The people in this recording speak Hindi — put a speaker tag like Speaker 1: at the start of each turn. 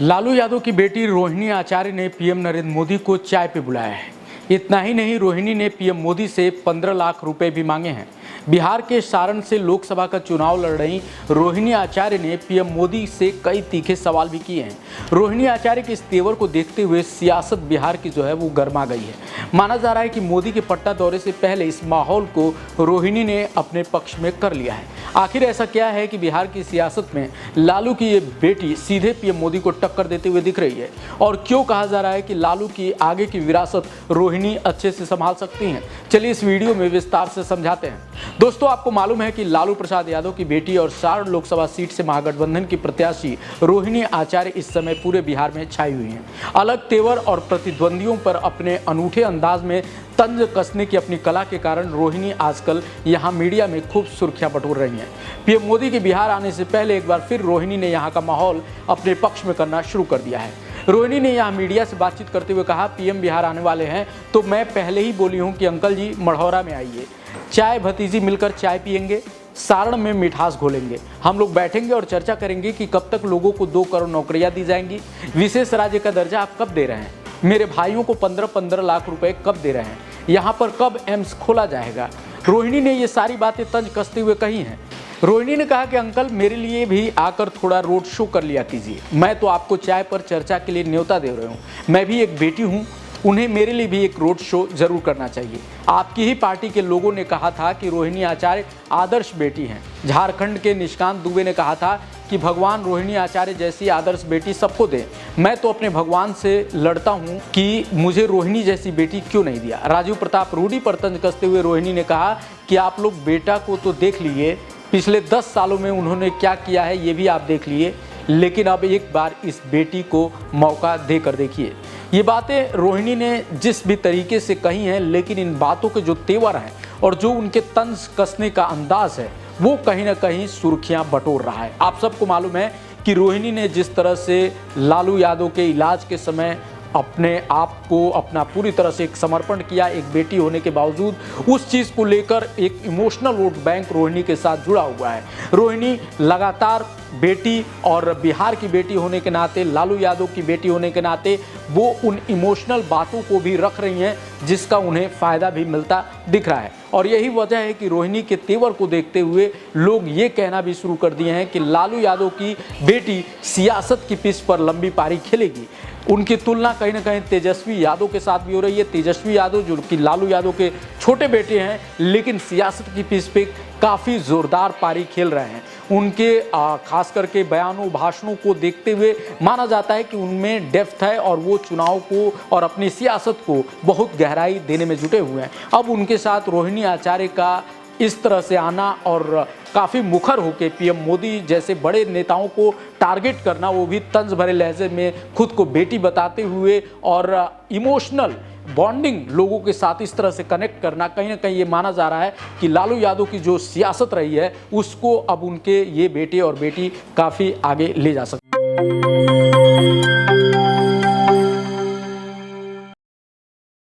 Speaker 1: लालू यादव की बेटी रोहिणी आचार्य ने पीएम नरेंद्र मोदी को चाय पे बुलाया है। इतना ही नहीं, रोहिणी ने पीएम मोदी से 15 लाख रुपए भी मांगे हैं। बिहार के सारण से लोकसभा का चुनाव लड़ रही रोहिणी आचार्य ने पीएम मोदी से कई तीखे सवाल भी किए हैं। रोहिणी आचार्य के इस तेवर को देखते हुए सियासत बिहार की वो गर्मा गई है। माना जा रहा है कि मोदी के पटना दौरे से पहले इस माहौल को रोहिणी ने अपने पक्ष में कर लिया है। आखिर ऐसा क्या है कि बिहार की सियासत में लालू की ये बेटी सीधे पीएम मोदी को टक्कर देते हुए दिख रही है, और क्यों कहा जा रहा है कि लालू की आगे की विरासत रोहिणी अच्छे से संभाल सकती हैं? चलिए इस वीडियो में विस्तार से समझाते हैं। दोस्तों, आपको मालूम है कि लालू प्रसाद यादव की बेटी और सारण लोकसभा सीट से महागठबंधन की प्रत्याशी रोहिणी आचार्य इस समय पूरे बिहार में छाई हुई हैं। अलग तेवर और प्रतिद्वंदियों पर अपने अनूठे अंदाज में तंज कसने की अपनी कला के कारण रोहिणी आजकल यहां मीडिया में खूब सुर्खियां बटोर रही हैं। पीएम मोदी के बिहार आने से पहले एक बार फिर रोहिणी ने यहां का माहौल अपने पक्ष में करना शुरू कर दिया है। रोहिणी ने यहां मीडिया से बातचीत करते हुए कहा, पीएम बिहार आने वाले हैं तो मैं पहले ही बोली हूं कि अंकल जी मढ़ौरा में आइए, चाय भतीजी मिलकर चाय पियेंगे, सारण में मिठास घोलेंगे, हम लोग बैठेंगे और चर्चा करेंगे कि कब तक लोगों को 2 करोड़ नौकरियां दी जाएंगी, विशेष राज्य का दर्जा आप कब दे रहे हैं, मेरे भाइयों को 15-15 लाख रुपए कब दे रहे हैं, यहाँ पर कब एम्स खोला जाएगा। रोहिणी ने ये सारी बातें तंज कसते हुए कही हैं। रोहिणी ने कहा कि अंकल मेरे लिए भी आकर थोड़ा रोड शो कर लिया कीजिए, मैं तो आपको चाय पर चर्चा के लिए न्योता दे रहा हूँ, मैं भी एक बेटी हूँ, उन्हें मेरे लिए भी एक रोड शो जरूर करना चाहिए। आपकी ही पार्टी के लोगों ने कहा था कि रोहिणी आचार्य आदर्श बेटी हैं। झारखंड के निशिकांत दुबे ने कहा था कि भगवान रोहिणी आचार्य जैसी आदर्श बेटी सबको दे। मैं तो अपने भगवान से लड़ता हूं कि मुझे रोहिणी जैसी बेटी क्यों नहीं दिया। राजीव प्रताप रूडी पर तंज कसते हुए रोहिणी ने कहा कि आप लोग बेटा को तो देख लिए, पिछले 10 सालों में उन्होंने क्या किया है ये भी आप देख लिए, लेकिन अब एक बार इस बेटी को मौका देकर देखिए। ये बातें रोहिणी ने जिस भी तरीके से कही हैं, लेकिन इन बातों के जो तेवर हैं और जो उनके तंज कसने का अंदाज है वो कहीं ना कहीं सुर्खियां बटोर रहा है। आप सबको मालूम है कि रोहिणी ने जिस तरह से लालू यादव के इलाज के समय अपने आप को अपना पूरी तरह से एक समर्पण किया, एक बेटी होने के बावजूद उस चीज़ को लेकर एक इमोशनल वोट बैंक रोहिणी के साथ जुड़ा हुआ है। रोहिणी लगातार बेटी और बिहार की बेटी होने के नाते, लालू यादव की बेटी होने के नाते वो उन इमोशनल बातों को भी रख रही हैं जिसका उन्हें फ़ायदा भी मिलता दिख रहा है। और यही वजह है कि रोहिणी के तेवर को देखते हुए लोग ये कहना भी शुरू कर दिए हैं कि लालू यादव की बेटी सियासत की पिच पर लंबी पारी खेलेगी। उनकी तुलना कहीं ना कहीं तेजस्वी यादव के साथ भी हो रही है। तेजस्वी यादव जो कि लालू यादव के छोटे बेटे हैं, लेकिन सियासत की पिच पे काफ़ी ज़ोरदार पारी खेल रहे हैं। उनके खास करके बयानों भाषणों को देखते हुए माना जाता है कि उनमें डेप्थ है और वो चुनाव को और अपनी सियासत को बहुत गहराई देने में जुटे हुए हैं। अब उनके साथ रोहिणी आचार्य का इस तरह से आना और काफ़ी मुखर होकर पीएम मोदी जैसे बड़े नेताओं को टारगेट करना, वो भी तंज भरे लहजे में खुद को बेटी बताते हुए, और इमोशनल बॉन्डिंग लोगों के साथ इस तरह से कनेक्ट करना, कहीं ना कहीं ये माना जा रहा है कि लालू यादव की जो सियासत रही है उसको अब उनके ये बेटे और बेटी काफ़ी आगे ले जा सकते हैं।